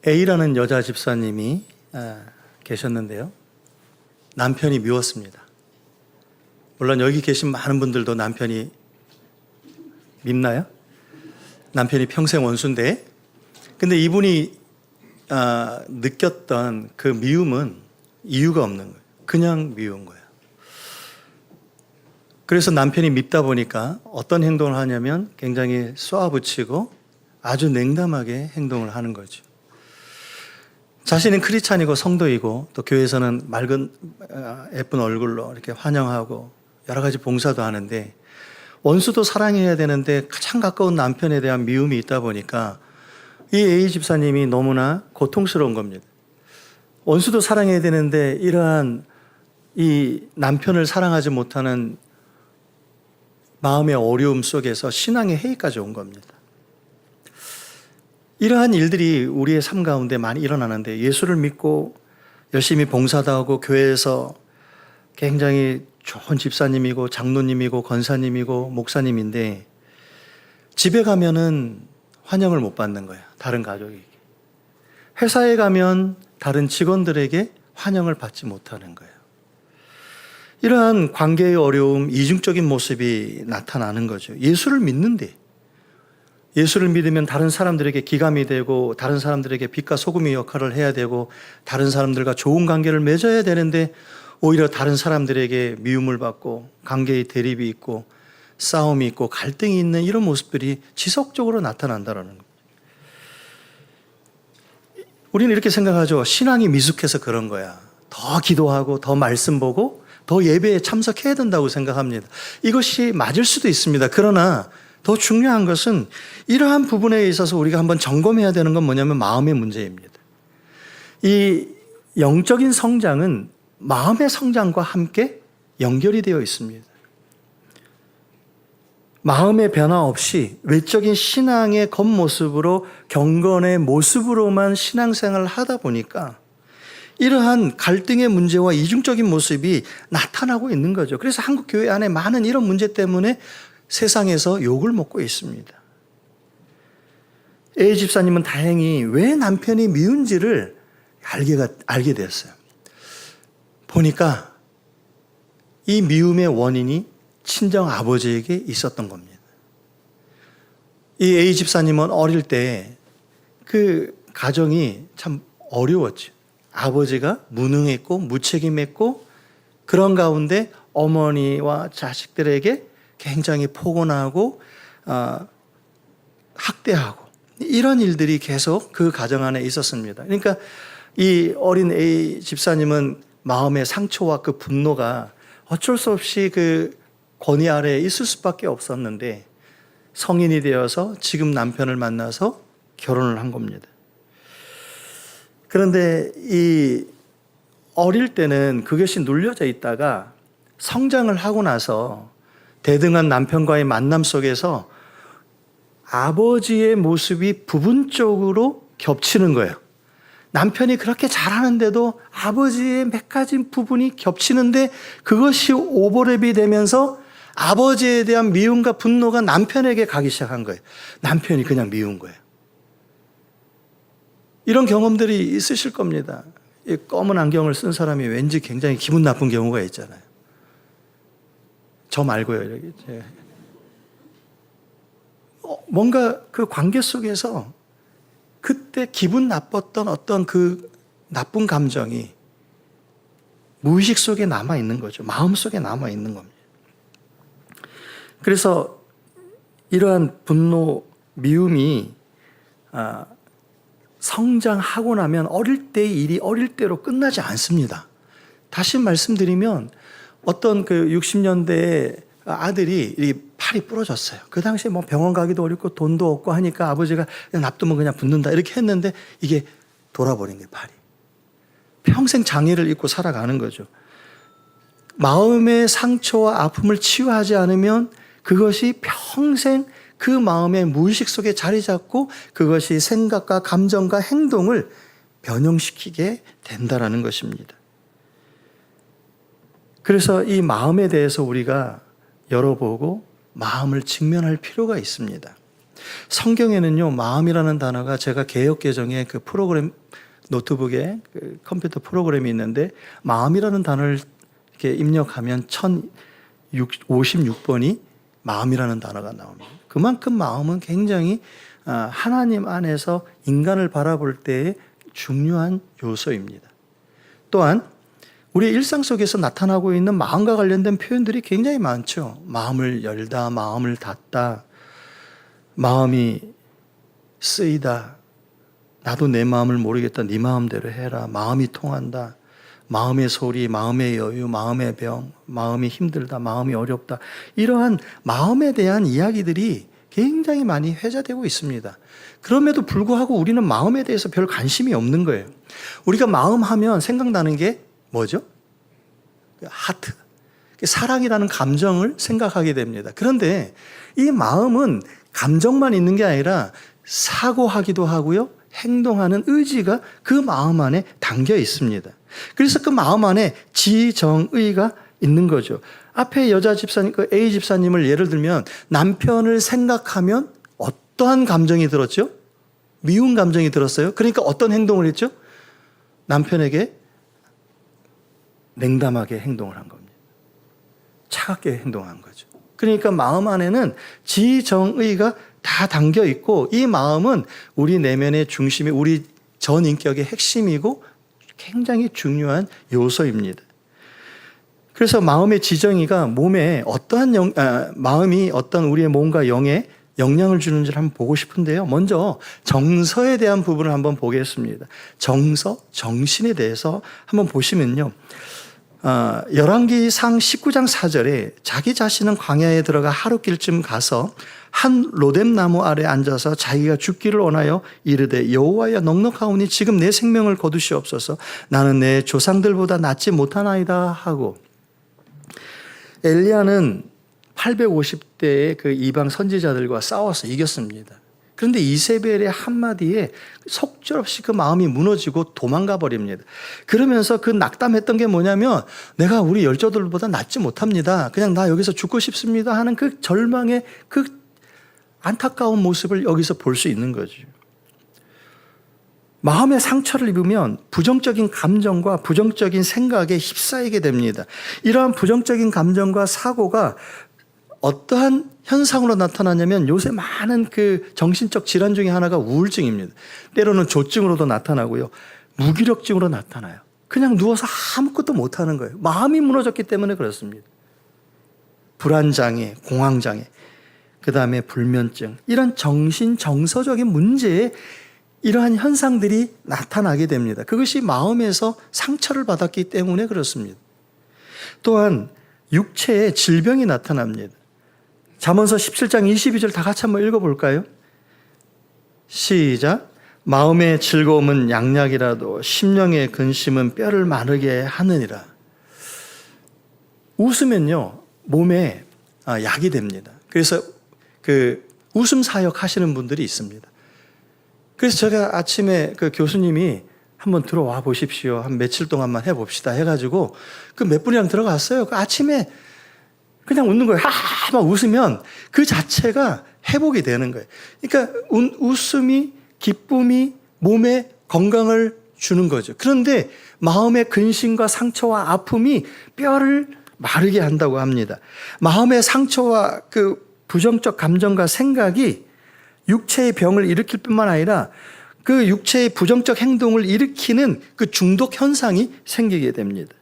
A라는 여자 집사님이 계셨는데요. 남편이 미웠습니다. 물론 여기 계신 많은 분들도 남편이 밉나요? 남편이 평생 원수인데, 근데 이분이 느꼈던 그 미움은 이유가 없는 거예요. 그냥 미운 거예요. 그래서 남편이 밉다 보니까 어떤 행동을 하냐면 굉장히 쏘아붙이고 아주 냉담하게 행동을 하는 거죠. 자신은 크리스찬이고 성도이고 또 교회에서는 맑은 예쁜 얼굴로 이렇게 환영하고 여러 가지 봉사도 하는데, 원수도 사랑해야 되는데 가장 가까운 남편에 대한 미움이 있다 보니까 이 A 집사님이 너무나 고통스러운 겁니다. 원수도 사랑해야 되는데 이러한 이 남편을 사랑하지 못하는 마음의 어려움 속에서 신앙의 해이까지 온 겁니다. 이러한 일들이 우리의 삶 가운데 많이 일어나는데, 예수를 믿고 열심히 봉사도 하고 교회에서 굉장히 좋은 집사님이고 장로님이고 권사님이고 목사님인데 집에 가면은 환영을 못 받는 거야. 다른 가족에게. 회사에 가면 다른 직원들에게 환영을 받지 못하는 거예요. 이러한 관계의 어려움, 이중적인 모습이 나타나는 거죠. 예수를 믿는데, 예수를 믿으면 다른 사람들에게 기감이 되고 다른 사람들에게 빛과 소금의 역할을 해야 되고 다른 사람들과 좋은 관계를 맺어야 되는데 오히려 다른 사람들에게 미움을 받고 관계의 대립이 있고 싸움이 있고 갈등이 있는 이런 모습들이 지속적으로 나타난다는 거예요. 우리는 이렇게 생각하죠. 신앙이 미숙해서 그런 거야. 더 기도하고 더 말씀 보고 더 예배에 참석해야 된다고 생각합니다. 이것이 맞을 수도 있습니다. 그러나 더 중요한 것은 이러한 부분에 있어서 우리가 한번 점검해야 되는 건 뭐냐면 마음의 문제입니다. 이 영적인 성장은 마음의 성장과 함께 연결이 되어 있습니다. 마음의 변화 없이 외적인 신앙의 겉모습으로 경건의 모습으로만 신앙생활을 하다 보니까 이러한 갈등의 문제와 이중적인 모습이 나타나고 있는 거죠. 그래서 한국 교회 안에 많은 이런 문제 때문에 세상에서 욕을 먹고 있습니다. A 집사님은 다행히 왜 남편이 미운지를 알게 됐어요. 보니까 이 미움의 원인이 친정 아버지에게 있었던 겁니다. 이 A 집사님은 어릴 때 그 가정이 참 어려웠죠. 아버지가 무능했고 무책임했고 그런 가운데 어머니와 자식들에게 굉장히 포곤하고 학대하고 이런 일들이 계속 그 가정 안에 있었습니다. 그러니까 이 어린 A 집사님은 마음의 상처와 그 분노가 어쩔 수 없이 그 권위 아래에 있을 수밖에 없었는데 성인이 되어서 지금 남편을 만나서 결혼을 한 겁니다. 그런데 이 어릴 때는 그것이 눌려져 있다가 성장을 하고 나서 대등한 남편과의 만남 속에서 아버지의 모습이 부분적으로 겹치는 거예요. 남편이 그렇게 잘하는데도 아버지의 몇 가지 부분이 겹치는데 그것이 오버랩이 되면서 아버지에 대한 미움과 분노가 남편에게 가기 시작한 거예요. 남편이 그냥 미운 거예요. 이런 경험들이 있으실 겁니다. 이 검은 안경을 쓴 사람이 왠지 굉장히 기분 나쁜 경우가 있잖아요. 저 말고요. 여기. 뭔가 그 관계 속에서 그때 기분 나빴던 어떤 그 나쁜 감정이 무의식 속에 남아있는 거죠. 마음 속에 남아있는 겁니다. 그래서 이러한 분노, 미움이 성장하고 나면 어릴 때의 일이 어릴 때로 끝나지 않습니다. 다시 말씀드리면 어떤 그 60년대에 아들이 이 팔이 부러졌어요. 그 당시에 뭐 병원 가기도 어렵고 돈도 없고 하니까 아버지가 그냥 놔두면 그냥 붓는다 이렇게 했는데 이게 돌아버린 거예요, 팔이. 평생 장애를 입고 살아가는 거죠. 마음의 상처와 아픔을 치유하지 않으면 그것이 평생 그 마음의 무의식 속에 자리 잡고 그것이 생각과 감정과 행동을 변형시키게 된다라는 것입니다. 그래서 이 마음에 대해서 우리가 열어보고 마음을 직면할 필요가 있습니다. 성경에는요, 마음이라는 단어가 제가 개역개정에 그 프로그램 노트북에 그 컴퓨터 프로그램이 있는데 마음이라는 단어를 이렇게 입력하면 1056번이 마음이라는 단어가 나옵니다. 그만큼 마음은 굉장히 하나님 안에서 인간을 바라볼 때의 중요한 요소입니다. 또한 우리 일상 속에서 나타나고 있는 마음과 관련된 표현들이 굉장히 많죠. 마음을 열다, 마음을 닫다, 마음이 쓰이다, 나도 내 마음을 모르겠다, 네 마음대로 해라, 마음이 통한다, 마음의 소리, 마음의 여유, 마음의 병, 마음이 힘들다, 마음이 어렵다, 이러한 마음에 대한 이야기들이 굉장히 많이 회자되고 있습니다. 그럼에도 불구하고 우리는 마음에 대해서 별 관심이 없는 거예요. 우리가 마음 하면 생각나는 게 뭐죠? 하트. 사랑이라는 감정을 생각하게 됩니다. 그런데 이 마음은 감정만 있는 게 아니라 사고하기도 하고요, 행동하는 의지가 그 마음 안에 담겨 있습니다. 그래서 그 마음 안에 지정의가 있는 거죠. 앞에 여자 집사님, 그 A 집사님을 예를 들면 남편을 생각하면 어떠한 감정이 들었죠? 미운 감정이 들었어요. 그러니까 어떤 행동을 했죠? 남편에게 냉담하게 행동을 한 겁니다. 차갑게 행동한 거죠. 그러니까 마음 안에는 지정의가 다 담겨 있고, 이 마음은 우리 내면의 중심이, 우리 전인격의 핵심이고 굉장히 중요한 요소입니다. 그래서 마음의 지정의가 몸에 어떠한 마음이 어떤 우리의 몸과 영에 영향을 주는지를 한번 보고 싶은데요. 먼저 정서에 대한 부분을 한번 보겠습니다. 정서, 정신에 대해서 한번 보시면요. 열왕기상 19장 4절에 자기 자신은 광야에 들어가 하루길쯤 가서 한 로뎀나무 아래 앉아서 자기가 죽기를 원하여 이르되 여호와여 넉넉하오니 지금 내 생명을 거두시옵소서. 나는 내 조상들보다 낫지 못하나이다 하고, 엘리야는 850대의 그 이방 선지자들과 싸워서 이겼습니다. 그런데 이세벨의 한마디에 속절없이 그 마음이 무너지고 도망가 버립니다. 그러면서 그 낙담했던 게 뭐냐면, 내가 우리 열조들보다 낫지 못합니다, 그냥 나 여기서 죽고 싶습니다 하는 그 절망의 그 안타까운 모습을 여기서 볼 수 있는 거죠. 마음의 상처를 입으면 부정적인 감정과 부정적인 생각에 휩싸이게 됩니다. 이러한 부정적인 감정과 사고가 어떠한 현상으로 나타나냐면, 요새 많은 그 정신적 질환 중에 하나가 우울증입니다. 때로는 조증으로도 나타나고요, 무기력증으로 나타나요. 그냥 누워서 아무것도 못하는 거예요. 마음이 무너졌기 때문에 그렇습니다. 불안장애, 공황장애, 그 다음에 불면증, 이런 정신, 정서적인 문제에 이러한 현상들이 나타나게 됩니다. 그것이 마음에서 상처를 받았기 때문에 그렇습니다. 또한 육체에 질병이 나타납니다. 잠언서 17장 22절 다 같이 한번 읽어볼까요? 시작. 마음의 즐거움은 양약이라도 심령의 근심은 뼈를 마르게 하느니라. 웃으면요, 몸에 약이 됩니다. 그래서 그 웃음 사역 하시는 분들이 있습니다. 그래서 제가 아침에 그 교수님이 한번 들어와 보십시오, 한 며칠 동안만 해봅시다 해가지고 그 몇 분이랑 들어갔어요. 그 아침에 그냥 웃는 거예요. 막 웃으면 그 자체가 회복이 되는 거예요. 그러니까 웃음이, 기쁨이 몸에 건강을 주는 거죠. 그런데 마음의 근심과 상처와 아픔이 뼈를 마르게 한다고 합니다. 마음의 상처와 그 부정적 감정과 생각이 육체의 병을 일으킬 뿐만 아니라 그 육체의 부정적 행동을 일으키는 그 중독 현상이 생기게 됩니다.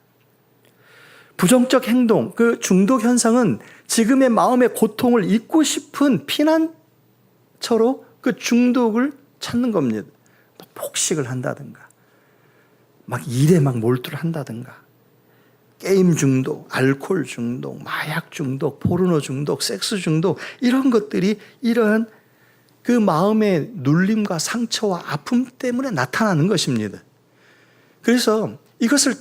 부정적 행동, 그 중독 현상은 지금의 마음의 고통을 잊고 싶은 피난처로 그 중독을 찾는 겁니다. 폭식을 한다든가, 막 일에 막 몰두를 한다든가, 게임 중독, 알코올 중독, 마약 중독, 포르노 중독, 섹스 중독, 이런 것들이 이러한 그 마음의 눌림과 상처와 아픔 때문에 나타나는 것입니다. 그래서 이것을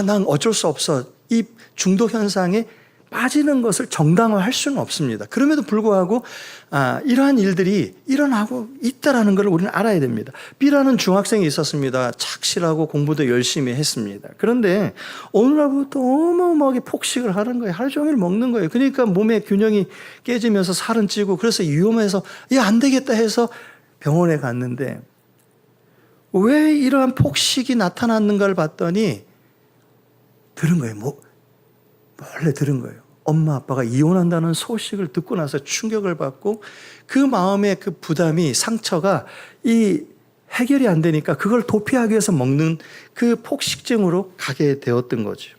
난 어쩔 수 없어, 이 중독 현상에 빠지는 것을 정당화할 수는 없습니다. 그럼에도 불구하고 이러한 일들이 일어나고 있다라는 걸 우리는 알아야 됩니다. B라는 중학생이 있었습니다. 착실하고 공부도 열심히 했습니다. 그런데 오늘날부터 어마어마하게 폭식을 하는 거예요. 하루 종일 먹는 거예요. 그러니까 몸의 균형이 깨지면서 살은 찌고, 그래서 위험해서 안 되겠다 해서 병원에 갔는데, 왜 이러한 폭식이 나타났는가를 봤더니 들은 거예요. 몰래 들은 거예요. 엄마 아빠가 이혼한다는 소식을 듣고 나서 충격을 받고, 그 마음의 그 부담이, 상처가 해결이 안 되니까 그걸 도피하기 위해서 먹는 그 폭식증으로 가게 되었던 거죠.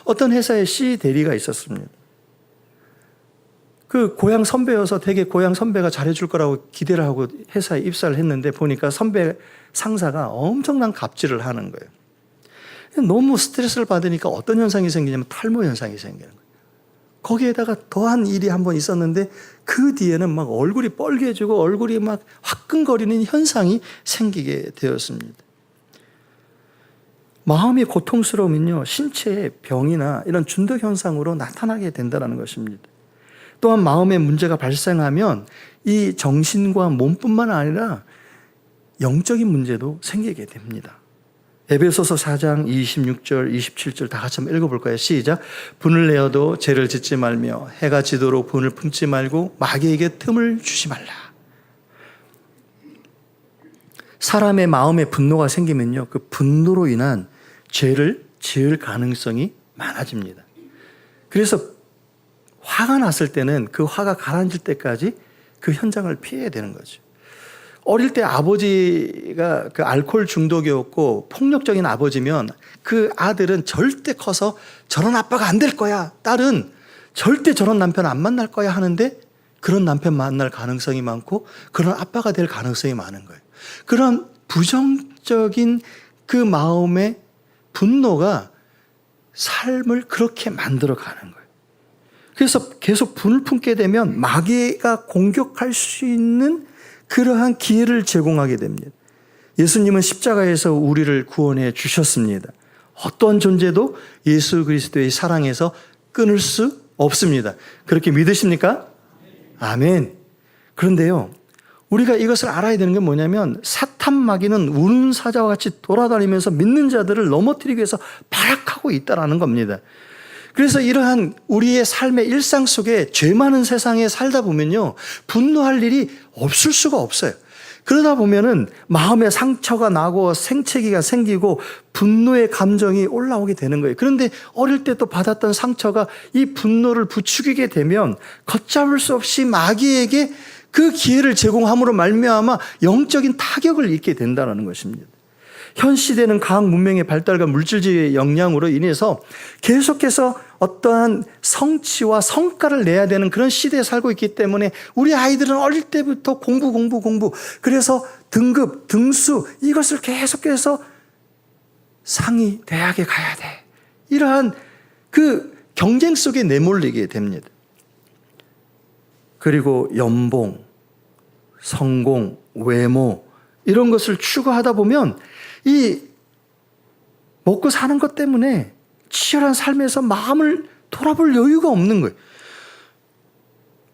어떤 회사에 C 대리가 있었습니다. 그 고향 선배여서 되게 고향 선배가 잘해줄 거라고 기대를 하고 회사에 입사를 했는데, 보니까 선배 상사가 엄청난 갑질을 하는 거예요. 너무 스트레스를 받으니까 어떤 현상이 생기냐면 탈모 현상이 생기는 거예요. 거기에다가 더한 일이 한 번 있었는데, 그 뒤에는 막 얼굴이 뻘개지고 얼굴이 막 화끈거리는 현상이 생기게 되었습니다. 마음이 고통스러우면요, 신체의 병이나 이런 중독 현상으로 나타나게 된다는 것입니다. 또한 마음의 문제가 발생하면 이 정신과 몸뿐만 아니라 영적인 문제도 생기게 됩니다. 에베소서 4장 26절, 27절 다 같이 한번 읽어볼까요? 시작. 분을 내어도 죄를 짓지 말며 해가 지도록 분을 품지 말고 마귀에게 틈을 주지 말라. 사람의 마음에 분노가 생기면요, 그 분노로 인한 죄를 지을 가능성이 많아집니다. 그래서 화가 났을 때는 그 화가 가라앉을 때까지 그 현장을 피해야 되는 거죠. 어릴 때 아버지가 그 알코올 중독이었고 폭력적인 아버지면 그 아들은 절대 커서 저런 아빠가 안 될 거야, 딸은 절대 저런 남편 안 만날 거야 하는데, 그런 남편 만날 가능성이 많고 그런 아빠가 될 가능성이 많은 거예요. 그런 부정적인 그 마음의 분노가 삶을 그렇게 만들어 가는 거예요. 그래서 계속 분을 품게 되면 마귀가 공격할 수 있는 그러한 기회를 제공하게 됩니다. 예수님은 십자가에서 우리를 구원해 주셨습니다. 어떤 존재도 예수 그리스도의 사랑에서 끊을 수 없습니다. 그렇게 믿으십니까? 아멘. 그런데요, 우리가 이것을 알아야 되는 게 뭐냐면, 사탄 마귀는 우는 사자와 같이 돌아다니면서 믿는 자들을 넘어뜨리기 위해서 발악하고 있다는 겁니다. 그래서 이러한 우리의 삶의 일상 속에 죄 많은 세상에 살다 보면요, 분노할 일이 없을 수가 없어요. 그러다 보면은 마음에 상처가 나고 생채기가 생기고 분노의 감정이 올라오게 되는 거예요. 그런데 어릴 때 또 받았던 상처가 이 분노를 부추기게 되면 걷잡을 수 없이 마귀에게 그 기회를 제공함으로 말미암아 영적인 타격을 입게 된다는 것입니다. 현 시대는 과학 문명의 발달과 물질주의의 영향으로 인해서 계속해서 어떠한 성취와 성과를 내야 되는 그런 시대에 살고 있기 때문에 우리 아이들은 어릴 때부터 공부. 그래서 등급, 등수 이것을 계속해서 상위 대학에 가야 돼. 이러한 그 경쟁 속에 내몰리게 됩니다. 그리고 연봉, 성공, 외모 이런 것을 추구하다 보면 이 먹고 사는 것 때문에 치열한 삶에서 마음을 돌아볼 여유가 없는 거예요.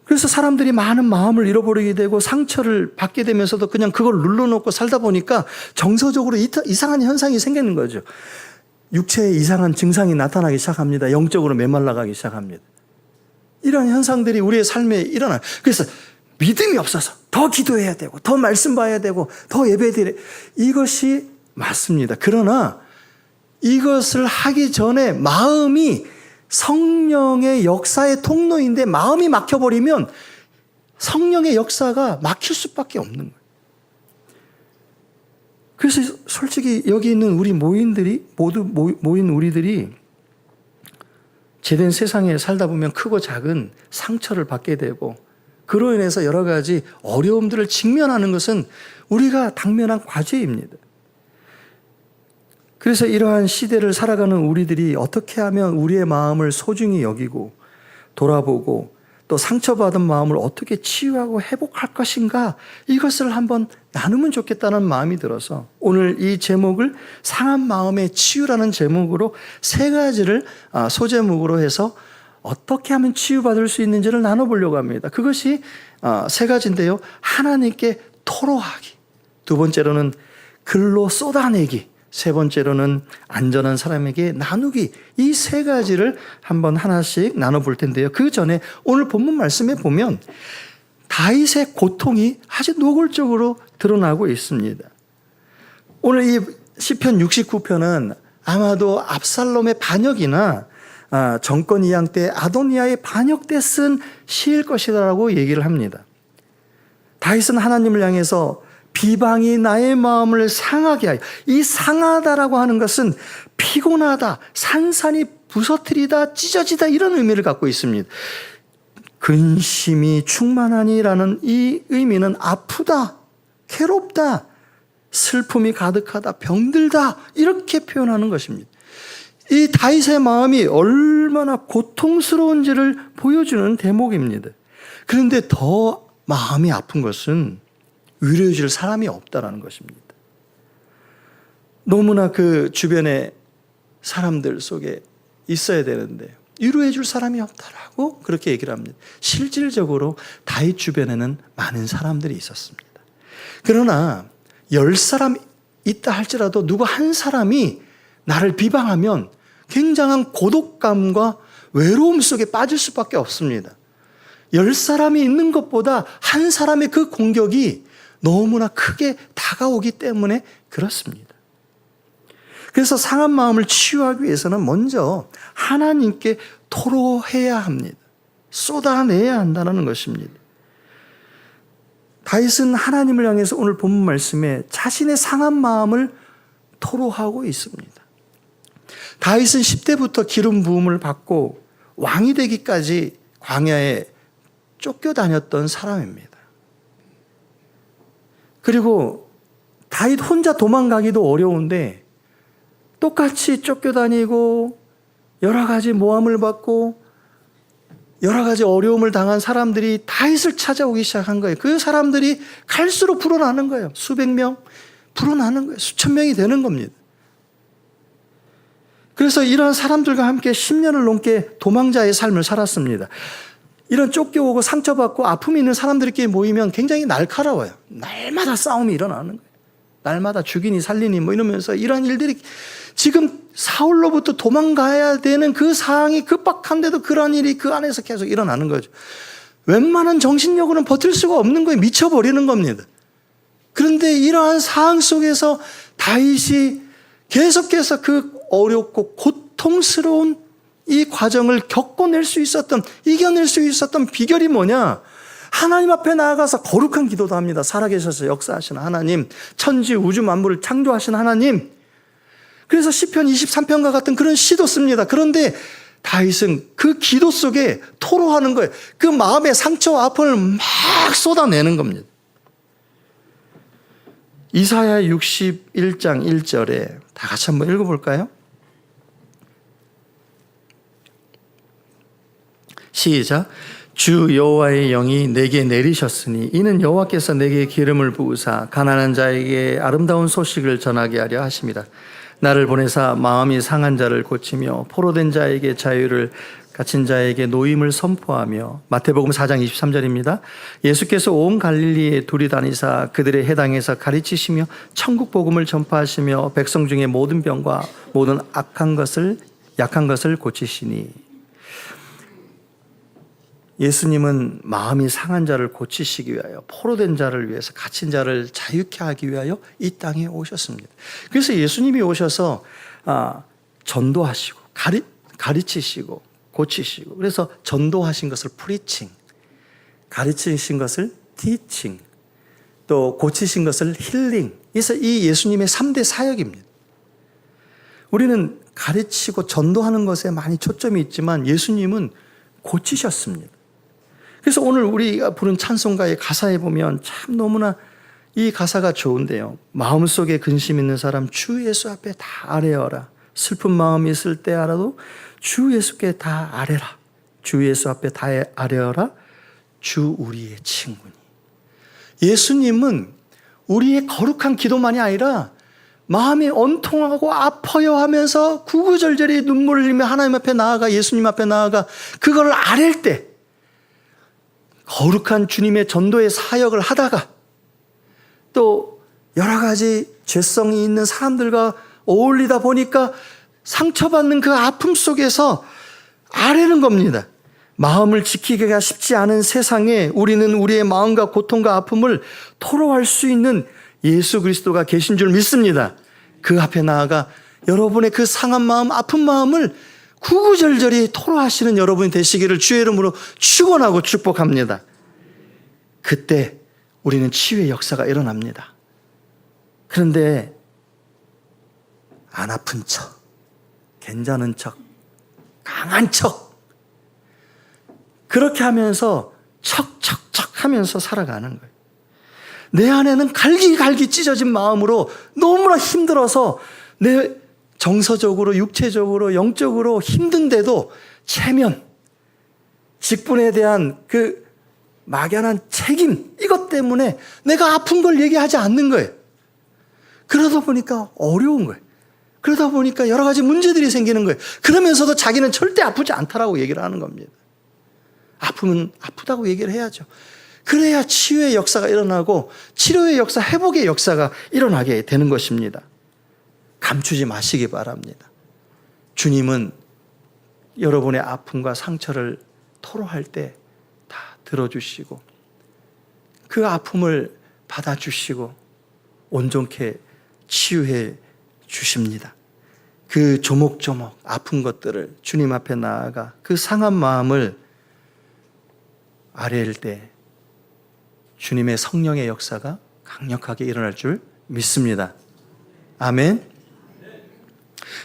그래서 사람들이 많은 마음을 잃어버리게 되고 상처를 받게 되면서도 그냥 그걸 눌러놓고 살다 보니까 정서적으로 이상한 현상이 생기는 거죠. 육체에 이상한 증상이 나타나기 시작합니다. 영적으로 메말라가기 시작합니다. 이런 현상들이 우리의 삶에 일어나요. 그래서 믿음이 없어서 더 기도해야 되고 더 말씀 봐야 되고 더 예배드려야, 이것이 맞습니다. 그러나 이것을 하기 전에 마음이 성령의 역사의 통로인데 마음이 막혀버리면 성령의 역사가 막힐 수밖에 없는 거예요. 그래서 솔직히 여기 있는 우리 모인들이 모두 모인 우리들이 제된 세상에 살다 보면 크고 작은 상처를 받게 되고 그로 인해서 여러 가지 어려움들을 직면하는 것은 우리가 당면한 과제입니다. 그래서 이러한 시대를 살아가는 우리들이 어떻게 하면 우리의 마음을 소중히 여기고 돌아보고 또 상처받은 마음을 어떻게 치유하고 회복할 것인가, 이것을 한번 나누면 좋겠다는 마음이 들어서 오늘 이 제목을 상한 마음의 치유라는 제목으로 세 가지를 소제목으로 해서 어떻게 하면 치유받을 수 있는지를 나눠보려고 합니다. 그것이 세 가지인데요. 하나님께 토로하기, 두 번째로는 글로 쏟아내기, 세 번째로는 안전한 사람에게 나누기, 이 세 가지를 한번 하나씩 나눠볼 텐데요. 그 전에 오늘 본문 말씀에 보면 다윗의 고통이 아주 노골적으로 드러나고 있습니다. 오늘 이 시편 69편은 아마도 압살롬의 반역이나 정권 이양 때 아도니아의 반역 때 쓴 시일 것이라고 얘기를 합니다. 다윗은 하나님을 향해서 비방이 나의 마음을 상하게 하여, 이 상하다라고 하는 것은 피곤하다, 산산이 부서뜨리다, 찢어지다, 이런 의미를 갖고 있습니다. 근심이 충만하니라는 이 의미는 아프다, 괴롭다, 슬픔이 가득하다, 병들다, 이렇게 표현하는 것입니다. 이 다윗의 마음이 얼마나 고통스러운지를 보여주는 대목입니다. 그런데 더 마음이 아픈 것은 위로해 줄 사람이 없다라는 것입니다. 너무나 그 주변의 사람들 속에 있어야 되는데 위로해 줄 사람이 없다라고 그렇게 얘기를 합니다. 실질적으로 다윗 주변에는 많은 사람들이 있었습니다. 그러나 10사람 있다 할지라도 누구 한 사람이 나를 비방하면 굉장한 고독감과 외로움 속에 빠질 수밖에 없습니다. 10사람이 있는 것보다 한 사람의 그 공격이 너무나 크게 다가오기 때문에 그렇습니다. 그래서 상한 마음을 치유하기 위해서는 먼저 하나님께 토로해야 합니다. 쏟아내야 한다는 것입니다. 다윗은 하나님을 향해서 오늘 본문 말씀에 자신의 상한 마음을 토로하고 있습니다. 다윗은 10대부터 기름 부음을 받고 왕이 되기까지 광야에 쫓겨다녔던 사람입니다. 그리고 다윗 혼자 도망가기도 어려운데 똑같이 쫓겨다니고 여러 가지 모함을 받고 여러 가지 어려움을 당한 사람들이 다윗을 찾아오기 시작한 거예요. 그 사람들이 갈수록 불어나는 거예요. 수백 명 불어나는 거예요. 수천 명이 되는 겁니다. 그래서 이런 사람들과 함께 10년을 넘게 도망자의 삶을 살았습니다. 이런 쫓겨오고 상처받고 아픔이 있는 사람들끼리 모이면 굉장히 날카로워요. 날마다 싸움이 일어나는 거예요. 날마다 죽이니 살리니 뭐 이러면서 이런 일들이 지금 사울로부터 도망가야 되는 그 상황이 급박한데도 그런 일이 그 안에서 계속 일어나는 거죠. 웬만한 정신력으로는 버틸 수가 없는 거예요. 미쳐버리는 겁니다. 그런데 이러한 상황 속에서 다윗이 계속해서 그 어렵고 고통스러운 이 과정을 겪어낼 수 있었던, 이겨낼 수 있었던 비결이 뭐냐? 하나님 앞에 나아가서 거룩한 기도도 합니다. 살아계셔서 역사하시는 하나님, 천지 우주 만물을 창조하신 하나님. 그래서 시편 23편과 같은 그런 시도 씁니다. 그런데 다윗은 그 기도 속에 토로하는 거예요. 그 마음의 상처와 아픔을 막 쏟아내는 겁니다. 이사야 61장 1절에 다 같이 한번 읽어볼까요? 시작. 주 여호와의 영이 내게 내리셨으니 이는 여호와께서 내게 기름을 부으사 가난한 자에게 아름다운 소식을 전하게 하려 하심이라. 나를 보내사 마음이 상한 자를 고치며 포로된 자에게 자유를, 갇힌 자에게 노임을 선포하며. 마태복음 4장 23절입니다. 예수께서 온 갈릴리에 두리 다니사 그들의 해당에서 가르치시며 천국 복음을 전파하시며 백성 중에 모든 병과 모든 약한 것을 고치시니. 예수님은 마음이 상한 자를 고치시기 위하여, 포로된 자를 위해서, 갇힌 자를 자유케 하기 위하여 이 땅에 오셨습니다. 그래서 예수님이 오셔서 전도하시고 가르치시고 고치시고, 그래서 전도하신 것을 프리칭, 가르치신 것을 티칭, 또 고치신 것을 힐링. 그래서 이 예수님의 3대 사역입니다. 우리는 가르치고 전도하는 것에 많이 초점이 있지만 예수님은 고치셨습니다. 그래서 오늘 우리가 부른 찬송가의 가사에 보면 참 너무나 이 가사가 좋은데요. 마음속에 근심 있는 사람 주 예수 앞에 다 아뢰어라. 슬픈 마음이 있을 때 알아도 주 예수께 다 아뢰라. 주 예수 앞에 다 아뢰어라. 주 우리의 친구니. 예수님은 우리의 거룩한 기도만이 아니라 마음이 온통하고 아파요 하면서 구구절절히 눈물을 흘리며 하나님 앞에 나아가 예수님 앞에 나아가 그걸 아랠 때 거룩한 주님의 전도의 사역을 하다가 또 여러 가지 죄성이 있는 사람들과 어울리다 보니까 상처받는 그 아픔 속에서 아뢰는 겁니다. 마음을 지키기가 쉽지 않은 세상에 우리는 우리의 마음과 고통과 아픔을 토로할 수 있는 예수 그리스도가 계신 줄 믿습니다. 그 앞에 나아가 여러분의 그 상한 마음, 아픈 마음을 구구절절히 토로하시는 여러분이 되시기를 주의 이름으로 축원하고 축복합니다. 그때 우리는 치유의 역사가 일어납니다. 그런데 안 아픈 척, 괜찮은 척, 강한 척 그렇게 하면서 척척척 하면서 살아가는 거예요. 내 안에는 갈기갈기 찢어진 마음으로 너무나 힘들어서 내 정서적으로 육체적으로 영적으로 힘든데도 체면, 직분에 대한 그 막연한 책임 이것 때문에 내가 아픈 걸 얘기하지 않는 거예요. 그러다 보니까 어려운 거예요. 그러다 보니까 여러 가지 문제들이 생기는 거예요. 그러면서도 자기는 절대 아프지 않다라고 얘기를 하는 겁니다. 아프면 아프다고 얘기를 해야죠. 그래야 치유의 역사가 일어나고 치료의 역사, 회복의 역사가 일어나게 되는 것입니다. 감추지 마시기 바랍니다. 주님은 여러분의 아픔과 상처를 토로할 때 다 들어주시고 그 아픔을 받아주시고 온전케 치유해 주십니다. 그 조목조목 아픈 것들을 주님 앞에 나아가 그 상한 마음을 아뢰일 때 주님의 성령의 역사가 강력하게 일어날 줄 믿습니다. 아멘.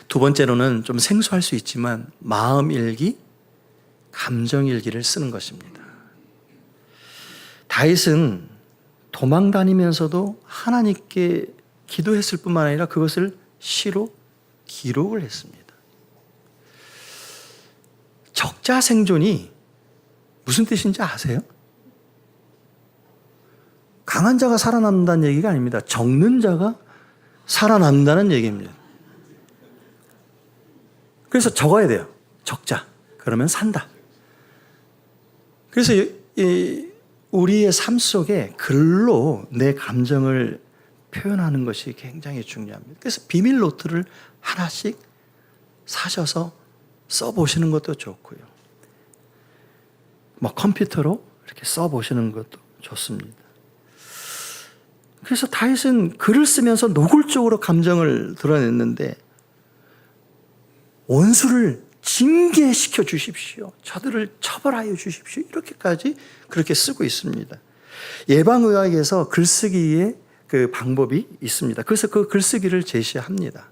두 번째로는 좀 생소할 수 있지만 마음일기, 감정일기를 쓰는 것입니다. 다윗은 도망 다니면서도 하나님께 기도했을 뿐만 아니라 그것을 시로 기록을 했습니다. 적자생존이 무슨 뜻인지 아세요? 강한 자가 살아남는다는 얘기가 아닙니다. 적는 자가 살아남는다는 얘기입니다. 그래서 적어야 돼요. 적자. 그러면 산다. 그래서 우리의 삶 속에 글로 내 감정을 표현하는 것이 굉장히 중요합니다. 그래서 비밀 노트를 하나씩 사셔서 써보시는 것도 좋고요. 뭐 컴퓨터로 이렇게 써보시는 것도 좋습니다. 그래서 다윗은 글을 쓰면서 노골적으로 감정을 드러냈는데 원수를 징계시켜 주십시오. 저들을 처벌하여 주십시오. 이렇게까지 그렇게 쓰고 있습니다. 예방의학에서 글쓰기의 그 방법이 있습니다. 그래서 그 글쓰기를 제시합니다.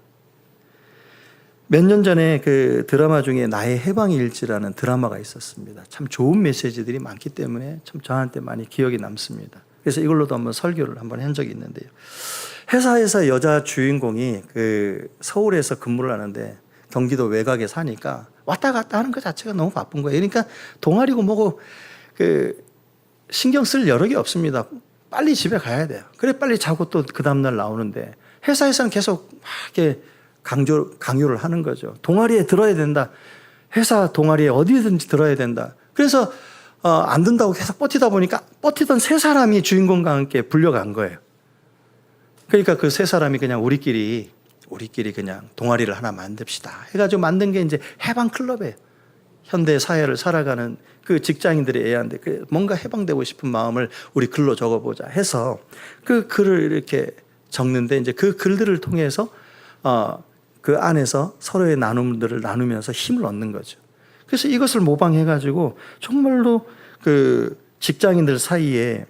몇 년 전에 그 드라마 중에 나의 해방일지라는 드라마가 있었습니다. 참 좋은 메시지들이 많기 때문에 참 저한테 많이 기억이 남습니다. 그래서 이걸로도 한번 설교를 한번 한 적이 있는데요. 회사에서 여자 주인공이 그 서울에서 근무를 하는데 경기도 외곽에 사니까 왔다 갔다 하는 것 자체가 너무 바쁜 거예요. 그러니까 동아리고 뭐고 그 신경 쓸 여력이 없습니다. 빨리 집에 가야 돼요. 그래 빨리 자고 또 그 다음날 나오는데 회사에서는 계속 막 이렇게 강요를 하는 거죠. 동아리에 들어야 된다. 회사 동아리에 어디든지 들어야 된다. 그래서 안 된다고 계속 버티다 보니까 버티던 세 사람이 주인공과 함께 불려간 거예요. 그러니까 그 세 사람이 그냥 우리끼리 그냥 동아리를 하나 만듭시다 해가지고 만든 게 이제 해방클럽이에요. 현대 사회를 살아가는 그 직장인들의 애한데 뭔가 해방되고 싶은 마음을 우리 글로 적어보자 해서 그 글을 이렇게 적는데 이제 그 글들을 통해서 그 안에서 서로의 나눔들을 나누면서 힘을 얻는 거죠. 그래서 이것을 모방해가지고 정말로 그 직장인들 사이에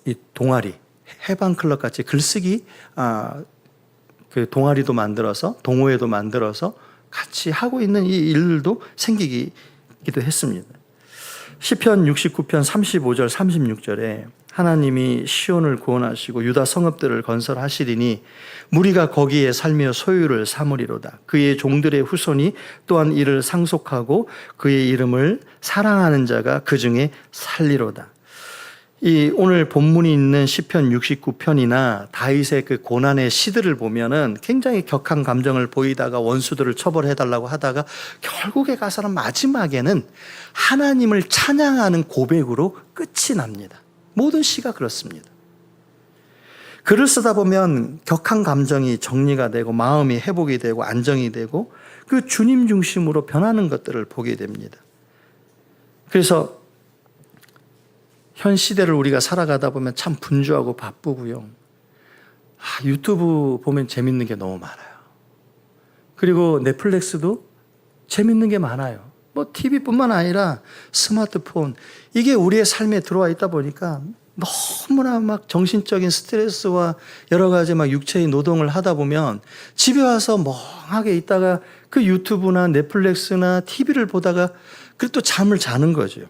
이 동아리 해방클럽 같이 글쓰기 그 동아리도 만들어서 동호회도 만들어서 같이 하고 있는 이 일들도 생기기도 했습니다. 시편 69편 35절 36절에 하나님이 시온을 구원하시고 유다 성읍들을 건설하시리니 무리가 거기에 살며 소유를 삼으리로다. 그의 종들의 후손이 또한 이를 상속하고 그의 이름을 사랑하는 자가 그 중에 살리로다. 이 오늘 본문이 있는 시편 69편이나 다윗의 그 고난의 시들을 보면은 굉장히 격한 감정을 보이다가 원수들을 처벌해달라고 하다가 결국에 가서는 마지막에는 하나님을 찬양하는 고백으로 끝이 납니다. 모든 시가 그렇습니다. 글을 쓰다 보면 격한 감정이 정리가 되고 마음이 회복이 되고 안정이 되고 그 주님 중심으로 변하는 것들을 보게 됩니다. 그래서 현 시대를 우리가 살아가다 보면 참 분주하고 바쁘고요. 유튜브 보면 재밌는 게 너무 많아요. 그리고 넷플릭스도 재밌는 게 많아요. 뭐 TV뿐만 아니라 스마트폰, 이게 우리의 삶에 들어와 있다 보니까 너무나 막 정신적인 스트레스와 여러 가지 막 육체의 노동을 하다 보면 집에 와서 멍하게 있다가 그 유튜브나 넷플릭스나 TV를 보다가 그리고 또 잠을 자는 거죠.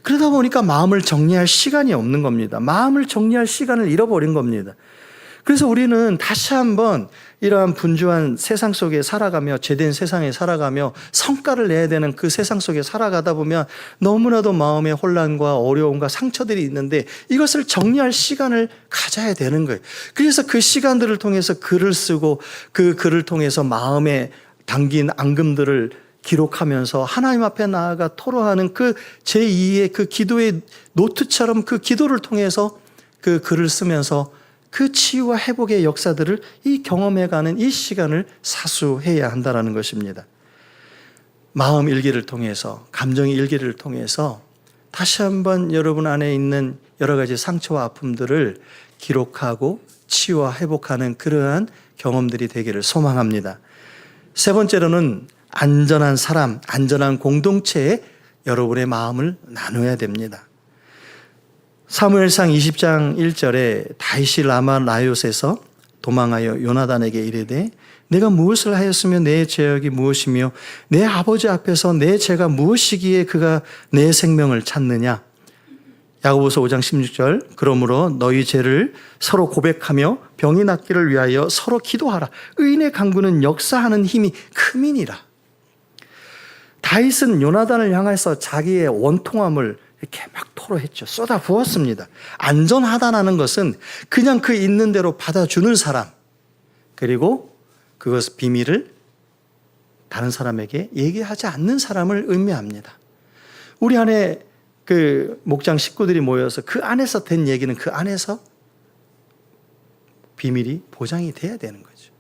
그러다 보니까 마음을 정리할 시간이 없는 겁니다. 마음을 정리할 시간을 잃어버린 겁니다. 그래서 우리는 다시 한번 이러한 분주한 세상 속에 살아가며 제된 세상에 살아가며 성과를 내야 되는 그 세상 속에 살아가다 보면 너무나도 마음의 혼란과 어려움과 상처들이 있는데 이것을 정리할 시간을 가져야 되는 거예요. 그래서 그 시간들을 통해서 글을 쓰고 그 글을 통해서 마음에 담긴 앙금들을 기록하면서 하나님 앞에 나아가 토로하는 그 제2의 그 기도의 노트처럼 그 기도를 통해서 그 글을 쓰면서 그 치유와 회복의 역사들을 이 경험해가는 이 시간을 사수해야 한다는 것입니다. 마음 일기를 통해서, 감정 일기를 통해서 다시 한번 여러분 안에 있는 여러 가지 상처와 아픔들을 기록하고 치유와 회복하는 그러한 경험들이 되기를 소망합니다. 세 번째로는 안전한 사람, 안전한 공동체에 여러분의 마음을 나눠야 됩니다. 사무엘상 20장 1절에 다윗이 라마 나요스에서 도망하여 요나단에게 이르되 내가 무엇을 하였으며 내 죄악이 무엇이며 내 아버지 앞에서 내 죄가 무엇이기에 그가 내 생명을 찾느냐. 야고보서 5장 16절 그러므로 너희 죄를 서로 고백하며 병이 낫기를 위하여 서로 기도하라. 의인의 강구는 역사하는 힘이 크미니라. 다윗은 요나단을 향해서 자기의 원통함을 이렇게 막 토로했죠. 쏟아 부었습니다. 안전하다는 것은 그냥 그 있는 대로 받아주는 사람, 그리고 그것 비밀을 다른 사람에게 얘기하지 않는 사람을 의미합니다. 우리 안에 그 목장 식구들이 모여서 그 안에서 된 얘기는 그 안에서 비밀이 보장이 돼야 되는 거죠.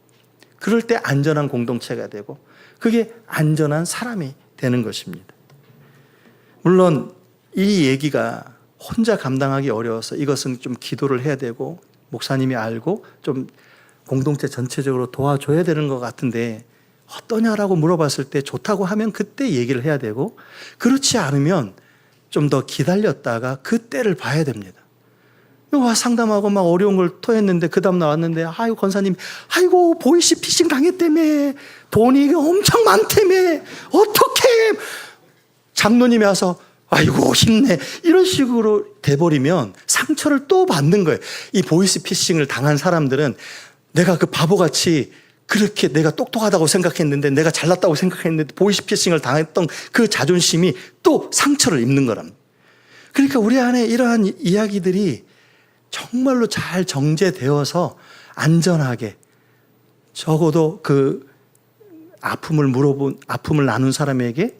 그럴 때 안전한 공동체가 되고 그게 안전한 사람이 되는 것입니다. 물론 이 얘기가 혼자 감당하기 어려워서 이것은 좀 기도를 해야 되고 목사님이 알고 좀 공동체 전체적으로 도와줘야 되는 것 같은데 어떠냐라고 물어봤을 때 좋다고 하면 그때 얘기를 해야 되고 그렇지 않으면 좀 더 기다렸다가 그때를 봐야 됩니다. 와 상담하고 막 어려운 걸 토했는데 그 다음 나왔는데 아이고 권사님 아이고 보이시피싱 당했다며 돈이 엄청 많다며 어떡해 장로님이 와서 아이고 힘내 이런 식으로 돼버리면 상처를 또 받는 거예요. 이 보이스피싱을 당한 사람들은 내가 그 바보같이 그렇게 내가 똑똑하다고 생각했는데 내가 잘났다고 생각했는데 보이스피싱을 당했던 그 자존심이 또 상처를 입는 거랍니다. 그러니까 우리 안에 이러한 이야기들이 정말로 잘 정제되어서 안전하게 적어도 그 아픔을 나눈 사람에게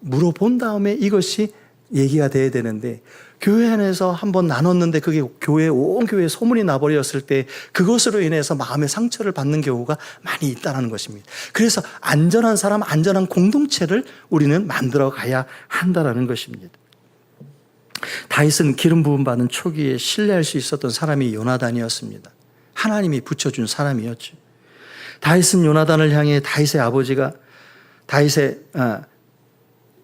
물어본 다음에 이것이 얘기가 돼야 되는데 교회 안에서 한번 나눴는데 그게 온 교회에 소문이 나버렸을 때 그것으로 인해서 마음의 상처를 받는 경우가 많이 있다는 것입니다. 그래서 안전한 사람, 안전한 공동체를 우리는 만들어 가야 한다는 것입니다. 다윗은 기름 부음 받은 초기에 신뢰할 수 있었던 사람이 요나단이었습니다. 하나님이 붙여준 사람이었죠. 다윗은 요나단을 향해 다윗의 아버지가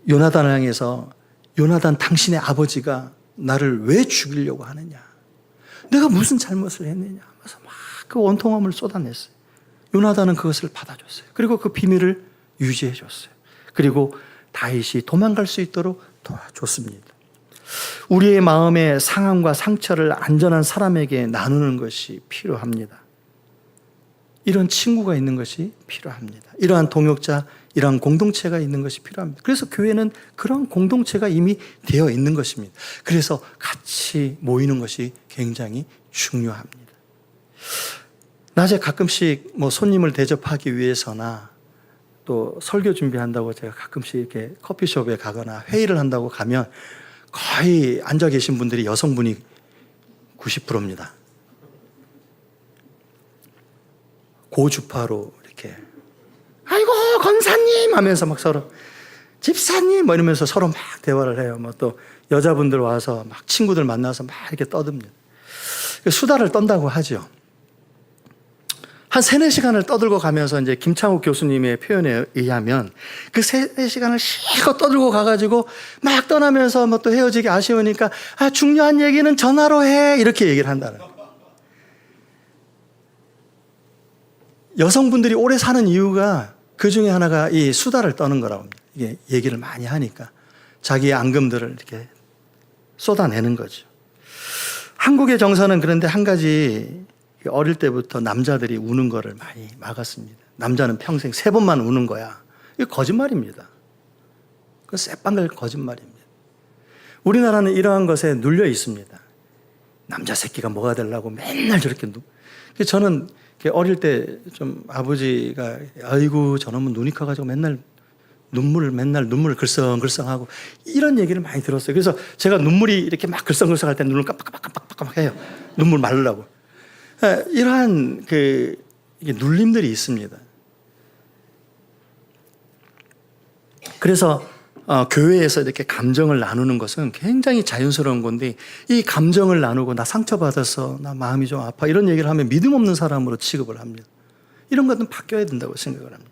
요나단을 향해서 요나단 당신의 아버지가 나를 왜 죽이려고 하느냐? 내가 무슨 잘못을 했느냐? 하면서 막 그 원통함을 쏟아냈어요. 요나단은 그것을 받아줬어요. 그리고 그 비밀을 유지해줬어요. 그리고 다윗이 도망갈 수 있도록 도와줬습니다. 우리의 마음의 상함과 상처를 안전한 사람에게 나누는 것이 필요합니다. 이런 친구가 있는 것이 필요합니다. 이러한 동역자, 이러한 공동체가 있는 것이 필요합니다. 그래서 교회는 그런 공동체가 이미 되어 있는 것입니다. 그래서 같이 모이는 것이 굉장히 중요합니다. 낮에 가끔씩 손님을 대접하기 위해서나 또 설교 준비한다고 제가 가끔씩 이렇게 커피숍에 가거나 회의를 한다고 가면 거의 앉아 계신 분들이 여성분이 90%입니다. 고주파로 이렇게 아이고 권사님 하면서 막 서로 집사님 이러면서 서로 막 대화를 해요. 또 여자분들 와서 막 친구들 만나서 막 이렇게 떠듭니다. 수다를 떤다고 하죠. 한 3-4시간을 떠들고 가면서 이제 김창욱 교수님의 표현에 의하면 그 3-4시간을 실컷 떠들고 가가지고 막 떠나면서 또 헤어지기 아쉬우니까 중요한 얘기는 전화로 해 이렇게 얘기를 한다는 거예요. 여성분들이 오래 사는 이유가 그 중에 하나가 이 수다를 떠는 거라고 합니다. 이게 얘기를 많이 하니까 자기의 앙금들을 이렇게 쏟아내는 거죠. 한국의 정서는 그런데 한 가지 어릴 때부터 남자들이 우는 거를 많이 막았습니다. 남자는 평생 3번만 우는 거야. 이거 거짓말입니다. 그 새빵글 거짓말입니다. 우리나라는 이러한 것에 눌려 있습니다. 남자 새끼가 뭐가 되려고 맨날 저렇게 저는 어릴 때 좀 아버지가 아이고 저놈은 눈이 커가지고 맨날 눈물을 글썽글썽하고 이런 얘기를 많이 들었어요. 그래서 제가 눈물이 이렇게 막 글썽글썽할 때 눈을 깜빡깜빡깜빡 해요. 눈물 말르려고. 이러한 이게 눌림들이 있습니다. 그래서 교회에서 이렇게 감정을 나누는 것은 굉장히 자연스러운 건데 이 감정을 나누고 나 상처받았어, 나 마음이 좀 아파 이런 얘기를 하면 믿음 없는 사람으로 취급을 합니다. 이런 것은 바뀌어야 된다고 생각을 합니다.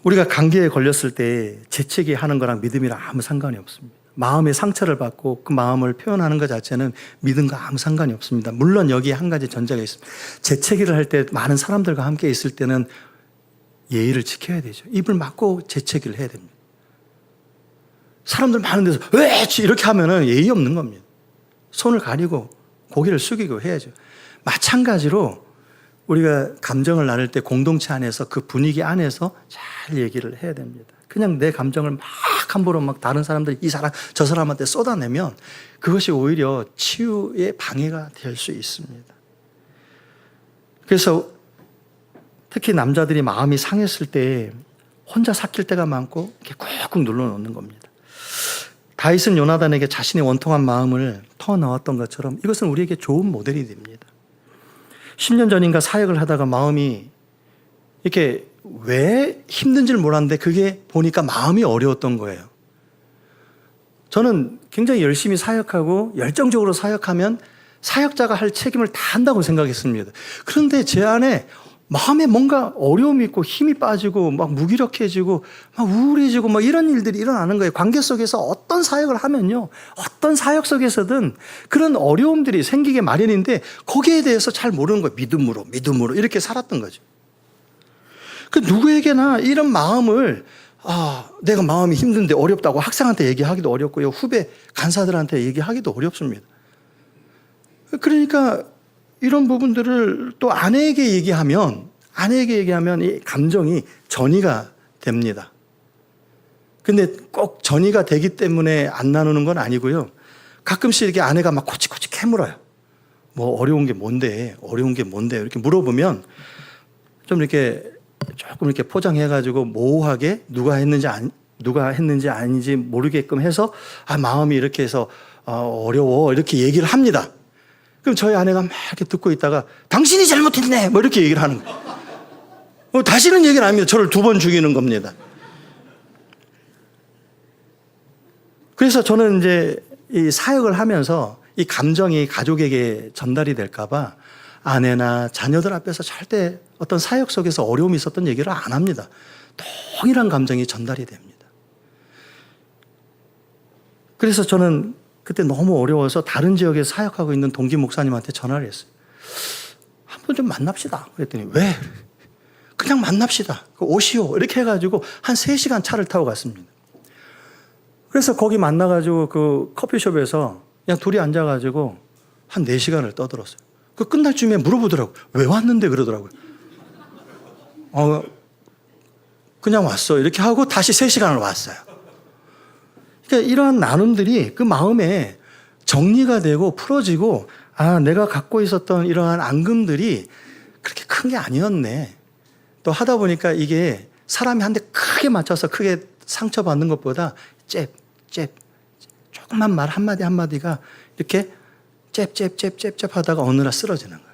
우리가 감기에 걸렸을 때 재채기 하는 거랑 믿음이랑 아무 상관이 없습니다. 마음의 상처를 받고 그 마음을 표현하는 것 자체는 믿음과 아무 상관이 없습니다. 물론 여기에 한 가지 전제가 있습니다. 재채기를 할 때 많은 사람들과 함께 있을 때는 예의를 지켜야 되죠. 입을 막고 재채기를 해야 됩니다. 사람들 많은 데서 왜 이렇게 하면은 예의 없는 겁니다. 손을 가리고 고개를 숙이고 해야죠. 마찬가지로 우리가 감정을 나눌 때 공동체 안에서 그 분위기 안에서 잘 얘기를 해야 됩니다. 그냥 내 감정을 막 함부로 막 다른 사람들 이 사람 저 사람한테 쏟아내면 그것이 오히려 치유의 방해가 될 수 있습니다. 그래서 특히 남자들이 마음이 상했을 때 혼자 삭힐 때가 많고 이렇게 꾹꾹 눌러놓는 겁니다. 다윗은 요나단에게 자신의 원통한 마음을 터넣었던 것처럼 이것은 우리에게 좋은 모델이 됩니다. 10년 전인가 사역을 하다가 마음이 이렇게 왜 힘든지를 몰랐는데 그게 보니까 마음이 어려웠던 거예요. 저는 굉장히 열심히 사역하고 열정적으로 사역하면 사역자가 할 책임을 다 한다고 생각했습니다. 그런데 제 안에 마음에 뭔가 어려움이 있고 힘이 빠지고 막 무기력해지고 막 우울해지고 막 이런 일들이 일어나는 거예요. 관계 속에서 어떤 사역을 하면요. 어떤 사역 속에서든 그런 어려움들이 생기게 마련인데 거기에 대해서 잘 모르는 거예요. 믿음으로 이렇게 살았던 거죠. 그 누구에게나 이런 마음을 내가 마음이 힘든데 어렵다고 학생한테 얘기하기도 어렵고요. 후배 간사들한테 얘기하기도 어렵습니다. 그러니까 이런 부분들을 또 아내에게 얘기하면 이 감정이 전이가 됩니다. 근데 꼭 전이가 되기 때문에 안 나누는 건 아니고요. 가끔씩 이렇게 아내가 막 코치코치 캐물어요. 뭐 어려운 게 뭔데 이렇게 물어보면 좀 이렇게 조금 이렇게 포장해가지고 모호하게 누가 했는지 아닌지 모르게끔 해서 마음이 이렇게 해서 어려워 이렇게 얘기를 합니다. 그럼 저희 아내가 막 이렇게 듣고 있다가 당신이 잘못했네 뭐 이렇게 얘기를 하는 거예요. 다시는 얘기를 안 합니다. 저를 2번 죽이는 겁니다. 그래서 저는 이제 이 사역을 하면서 이 감정이 가족에게 전달이 될까봐 아내나 자녀들 앞에서 절대 어떤 사역 속에서 어려움이 있었던 얘기를 안 합니다. 동일한 감정이 전달이 됩니다. 그래서 저는 그때 너무 어려워서 다른 지역에 사역하고 있는 동기 목사님한테 전화를 했어요. 한번 좀 만납시다. 그랬더니 왜? 그냥 만납시다. 오시오. 이렇게 해가지고 한 3시간 차를 타고 갔습니다. 그래서 거기 만나가지고 그 커피숍에서 그냥 둘이 앉아가지고 한 4시간을 떠들었어요. 그 끝날 쯤에 물어보더라고요. 왜 왔는데 그러더라고요. 그냥 왔어. 이렇게 하고 다시 3시간을 왔어요. 그러니까 이러한 나눔들이 그 마음에 정리가 되고 풀어지고, 내가 갖고 있었던 이러한 앙금들이 그렇게 큰 게 아니었네. 또 하다 보니까 이게 사람이 한 대 크게 맞춰서 크게 상처받는 것보다 조금만 말 한마디 한마디가 이렇게 잽 하다가 어느 날 쓰러지는 거예요.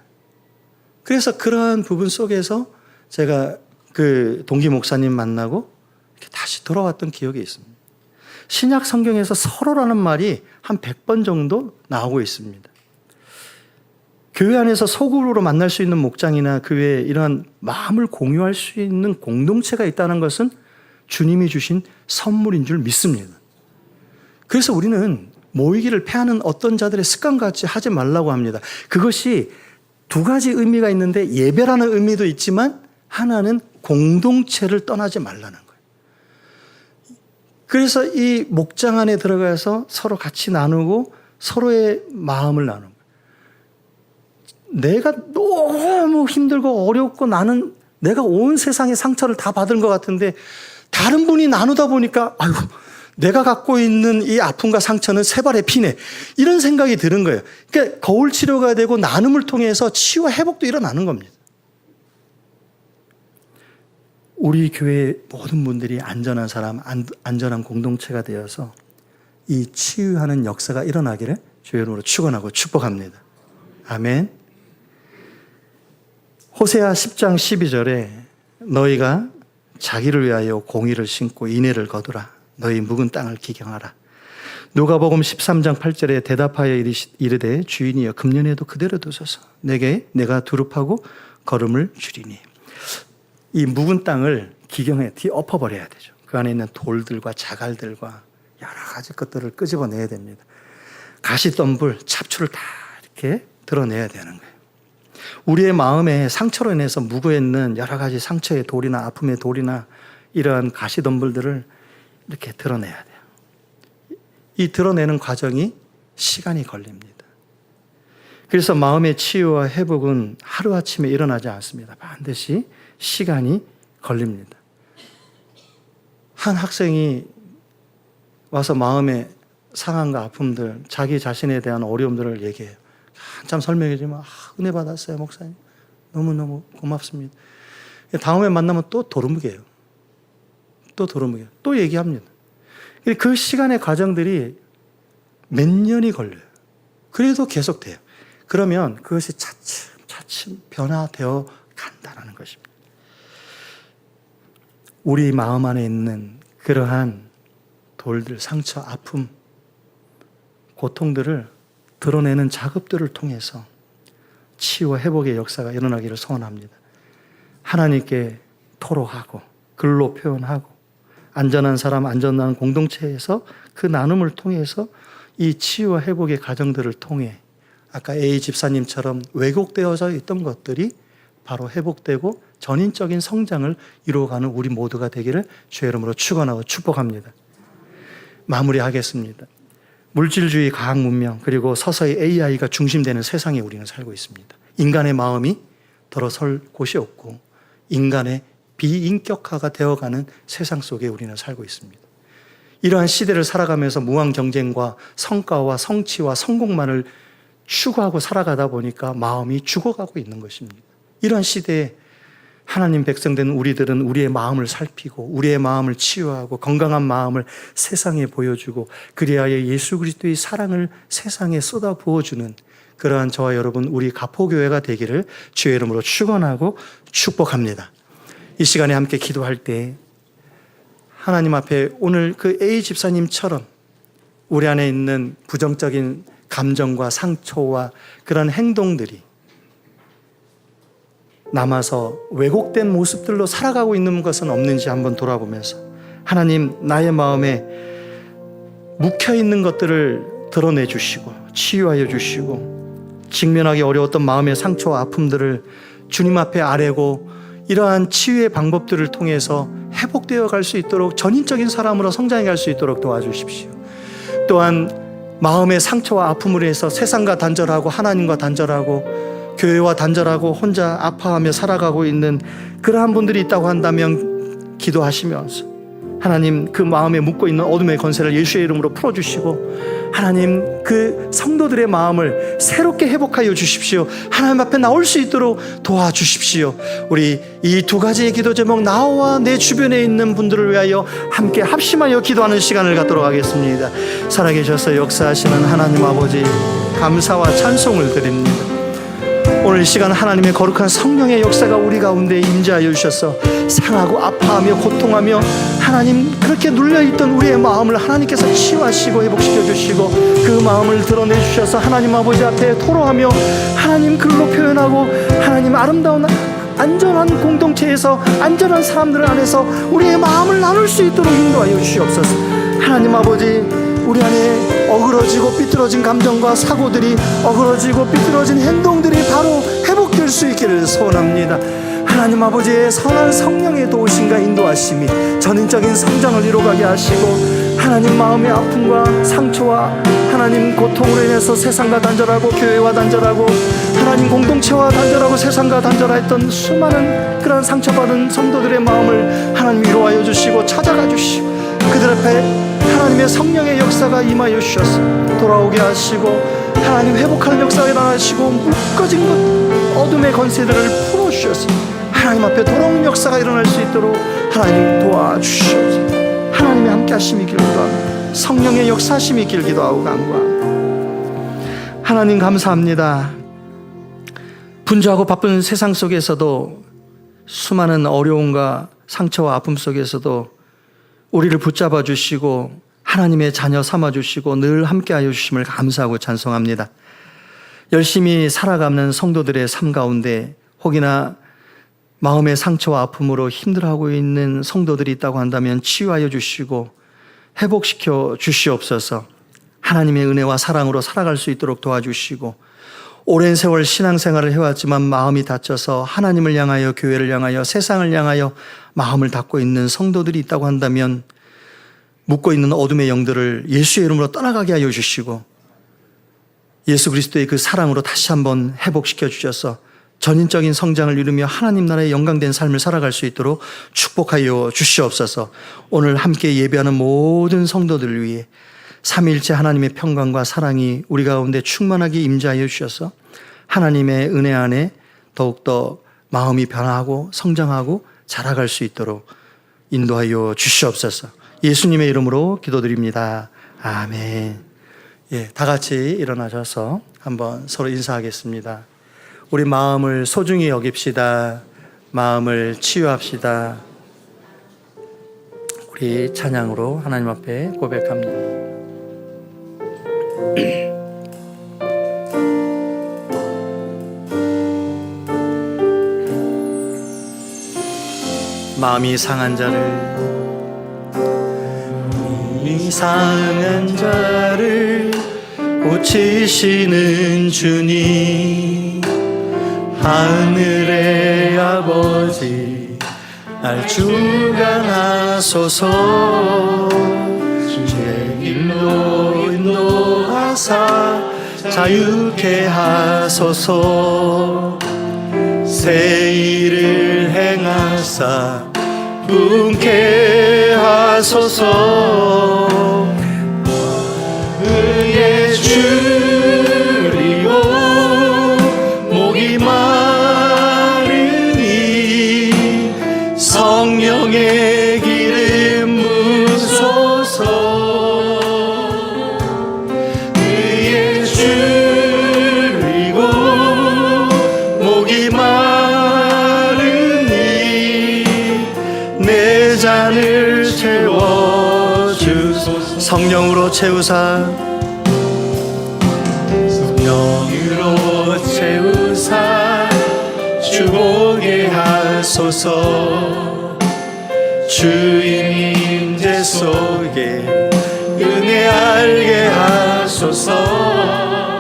그래서 그러한 부분 속에서 제가 그 동기 목사님 만나고 이렇게 다시 돌아왔던 기억이 있습니다. 신약 성경에서 서로라는 말이 한 100번 정도 나오고 있습니다. 교회 안에서 소그룹으로 만날 수 있는 목장이나 그 외에 이러한 마음을 공유할 수 있는 공동체가 있다는 것은 주님이 주신 선물인 줄 믿습니다. 그래서 우리는 모이기를 패하는 어떤 자들의 습관같이 하지 말라고 합니다. 그것이 두 가지 의미가 있는데, 예배라는 의미도 있지만 하나는 공동체를 떠나지 말라는 거예요. 그래서 이 목장 안에 들어가서 서로 같이 나누고 서로의 마음을 나누는 거예요. 내가 너무 힘들고 어렵고 나는 내가 온 세상의 상처를 다 받은 것 같은데, 다른 분이 나누다 보니까 아이고, 내가 갖고 있는 이 아픔과 상처는 세 발의 피네, 이런 생각이 드는 거예요. 그러니까 거울 치료가 되고 나눔을 통해서 치유와 회복도 일어나는 겁니다. 우리 교회 모든 분들이 안전한 사람, 안전한 공동체가 되어서 이 치유하는 역사가 일어나기를 주의 이름으로 축원하고 축복합니다. 아멘. 호세아 10장 12절에 너희가 자기를 위하여 공의를 심고 인애를 거두라. 너희 묵은 땅을 기경하라. 누가복음 13장 8절에 대답하여 이르되 주인이여 금년에도 그대로 두소서. 내가 두릅하고 걸음을 주리니. 이 묵은 땅을 기경해 엎어버려야 되죠. 그 안에 있는 돌들과 자갈들과 여러 가지 것들을 끄집어내야 됩니다. 가시덤불, 잡초를 다 이렇게 드러내야 되는 거예요. 우리의 마음에 상처로 인해서 묵어있는 여러 가지 상처의 돌이나 아픔의 돌이나 이러한 가시덤불들을 이렇게 드러내야 돼요. 이 드러내는 과정이 시간이 걸립니다. 그래서 마음의 치유와 회복은 하루아침에 일어나지 않습니다. 반드시 시간이 걸립니다. 한 학생이 와서 마음의 상함과 아픔들, 자기 자신에 대한 어려움들을 얘기해요. 한참 설명해주면 은혜 받았어요, 목사님. 너무너무 고맙습니다. 다음에 만나면 또 도루묵이에요. 또 얘기합니다. 그 시간의 과정들이 몇 년이 걸려요. 그래도 계속돼요. 그러면 그것이 차츰 변화되어 간다는 것입니다. 우리 마음 안에 있는 그러한 돌들, 상처, 아픔, 고통들을 드러내는 작업들을 통해서 치유와 회복의 역사가 일어나기를 소원합니다. 하나님께 토로하고 글로 표현하고 안전한 사람, 안전한 공동체에서 그 나눔을 통해서 이 치유와 회복의 과정들을 통해 아까 A 집사님처럼 왜곡되어져 있던 것들이 바로 회복되고 전인적인 성장을 이루어가는 우리 모두가 되기를 주의 이름으로 축원하고 축복합니다. 마무리하겠습니다. 물질주의, 과학 문명, 그리고 서서히 AI가 중심되는 세상에 우리는 살고 있습니다. 인간의 마음이 들어설 곳이 없고 인간의 비인격화가 되어가는 세상 속에 우리는 살고 있습니다. 이러한 시대를 살아가면서 무한 경쟁과 성과와 성취와 성공만을 추구하고 살아가다 보니까 마음이 죽어가고 있는 것입니다. 이러한 시대에 하나님 백성된 우리들은 우리의 마음을 살피고 우리의 마음을 치유하고 건강한 마음을 세상에 보여주고 그리하여 예수 그리스도의 사랑을 세상에 쏟아 부어주는 그러한 저와 여러분 우리 가포교회가 되기를 주의 이름으로 축원하고 축복합니다. 이 시간에 함께 기도할 때 하나님 앞에 오늘 그 A 집사님처럼 우리 안에 있는 부정적인 감정과 상처와 그런 행동들이 남아서 왜곡된 모습들로 살아가고 있는 것은 없는지 한번 돌아보면서 하나님 나의 마음에 묵혀있는 것들을 드러내 주시고 치유하여 주시고 직면하기 어려웠던 마음의 상처와 아픔들을 주님 앞에 아뢰고 이러한 치유의 방법들을 통해서 회복되어 갈 수 있도록 전인적인 사람으로 성장해 갈 수 있도록 도와주십시오. 또한 마음의 상처와 아픔으로 해서 세상과 단절하고 하나님과 단절하고 교회와 단절하고 혼자 아파하며 살아가고 있는 그러한 분들이 있다고 한다면 기도하시면서 하나님, 그 마음에 묻고 있는 어둠의 권세를 예수의 이름으로 풀어주시고, 하나님, 그 성도들의 마음을 새롭게 회복하여 주십시오. 하나님 앞에 나올 수 있도록 도와주십시오. 우리 이 두 가지의 기도 제목, 나와 내 주변에 있는 분들을 위하여 함께 합심하여 기도하는 시간을 갖도록 하겠습니다. 살아계셔서 역사하시는 하나님 아버지, 감사와 찬송을 드립니다. 오늘 이 시간 하나님의 거룩한 성령의 역사가 우리 가운데 임재하여 주셔서 상하고 아파하며 고통하며 하나님, 그렇게 눌려있던 우리의 마음을 하나님께서 치유하시고 회복시켜 주시고, 그 마음을 드러내 주셔서 하나님 아버지 앞에 토로하며 하나님 글로 표현하고, 하나님 아름다운 안전한 공동체에서, 안전한 사람들 안에서 우리의 마음을 나눌 수 있도록 인도하여 주시옵소서. 하나님 아버지, 우리 안에 어그러지고 삐뚤어진 감정과 사고들이, 어그러지고 삐뚤어진 행동들이 바로 회복될 수 있기를 소원합니다. 하나님 아버지의 선한 성령의 도우심과 인도하심이 전인적인 성장을 이루어가게 하시고, 하나님 마음의 아픔과 상처와 하나님 고통으로 인해서 세상과 단절하고 교회와 단절하고 하나님 공동체와 단절하고 세상과 단절했던 수많은 그런 상처받은 성도들의 마음을 하나님 위로하여 주시고 찾아가 주시고, 그들 앞에 하나님의 성령의 역사가 임하여 주셔서 돌아오게 하시고, 하나님 회복하는 역사가 일어나시고, 묶어진 것 어둠의 권세들을 풀어주셔서 하나님 앞에 돌아오는 역사가 일어날 수 있도록 하나님 도와주시옵소서. 하나님의 함께 하심이 있길 기도하고, 성령의 역사하심이 있길 기도하고 간구합니다. 하나님 감사합니다. 분주하고 바쁜 세상 속에서도, 수많은 어려움과 상처와 아픔 속에서도 우리를 붙잡아 주시고 하나님의 자녀 삼아 주시고 늘 함께하여 주심을 감사하고 찬송합니다. 열심히 살아가는 성도들의 삶 가운데 혹이나 마음의 상처와 아픔으로 힘들어하고 있는 성도들이 있다고 한다면 치유하여 주시고 회복시켜 주시옵소서. 하나님의 은혜와 사랑으로 살아갈 수 있도록 도와주시고, 오랜 세월 신앙생활을 해왔지만 마음이 다쳐서 하나님을 향하여, 교회를 향하여, 세상을 향하여 마음을 닫고 있는 성도들이 있다고 한다면 묶고 있는 어둠의 영들을 예수의 이름으로 떠나가게 하여 주시고, 예수 그리스도의 그 사랑으로 다시 한번 회복시켜 주셔서 전인적인 성장을 이루며 하나님 나라의 영광된 삶을 살아갈 수 있도록 축복하여 주시옵소서. 오늘 함께 예배하는 모든 성도들을 위해 삼위일체 하나님의 평강과 사랑이 우리 가운데 충만하게 임재하여 주셔서 하나님의 은혜 안에 더욱더 마음이 변화하고 성장하고 자라갈 수 있도록 인도하여 주시옵소서. 예수님의 이름으로 기도드립니다. 아멘. 예, 다 같이 일어나셔서 한번 서로 인사하겠습니다. 우리 마음을 소중히 여깁시다. 마음을 치유합시다. 우리 찬양으로 하나님 앞에 고백합니다. 마음이 상한 자를 고치시는 주님, 하늘의 아버지 날 주관하소서. 주의 길로 인도하사 자유케 하소서. 새 일을 행하사 분케 하소서. 의에 줄이고 목이 마르니 성령의 기름 부소서. 의에 줄이고 목이 마르니 내 잔을 채워주소서. 성령으로 채우사, 성령으로 채우사 주보게 하소서. 주인 임재 속에 은혜 알게 하소서.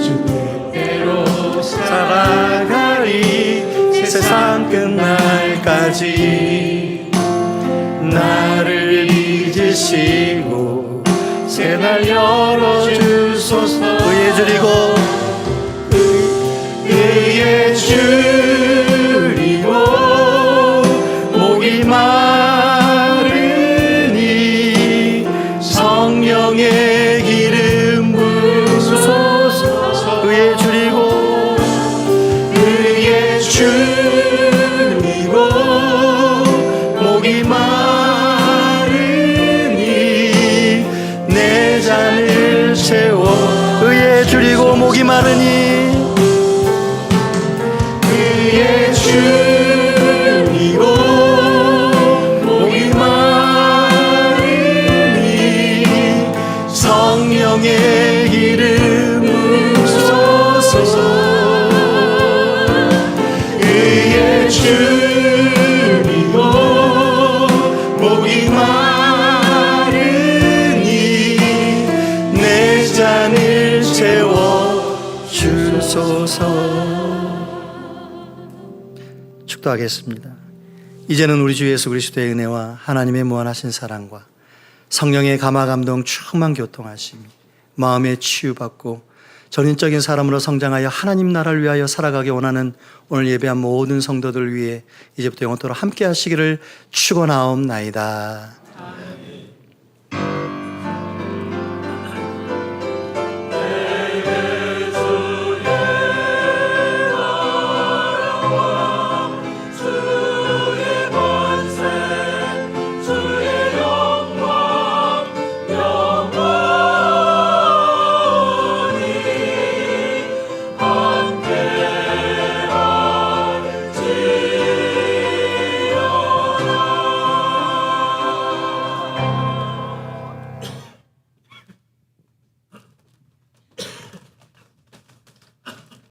주 뜻대로 살아가리 세상 끝날까지. 나를 잊으시고 새날 열어주소서. 의에 줄이고 줄이고 목이 마르니 성령의 기름 부으소서. 의에 줄이고 목이 마르니 내 잔을 채워. 의에 줄이고 목이 마르니 의에 줄이고 목이 마르니 성령의 기름 부으소서. 의에 줄이고 목이 마르니 내 잔을 채워 주소서. 축도하겠습니다. 이제는 우리 주 예수 그리스도의 은혜와 하나님의 무한하신 사랑과 성령의 감화 감동 충만 교통하심이 마음에 치유받고 전인적인 사람으로 성장하여 하나님 나라를 위하여 살아가기 원하는 오늘 예배한 모든 성도들 위해 이제부터 영원토록 함께 하시기를 축원하옵나이다.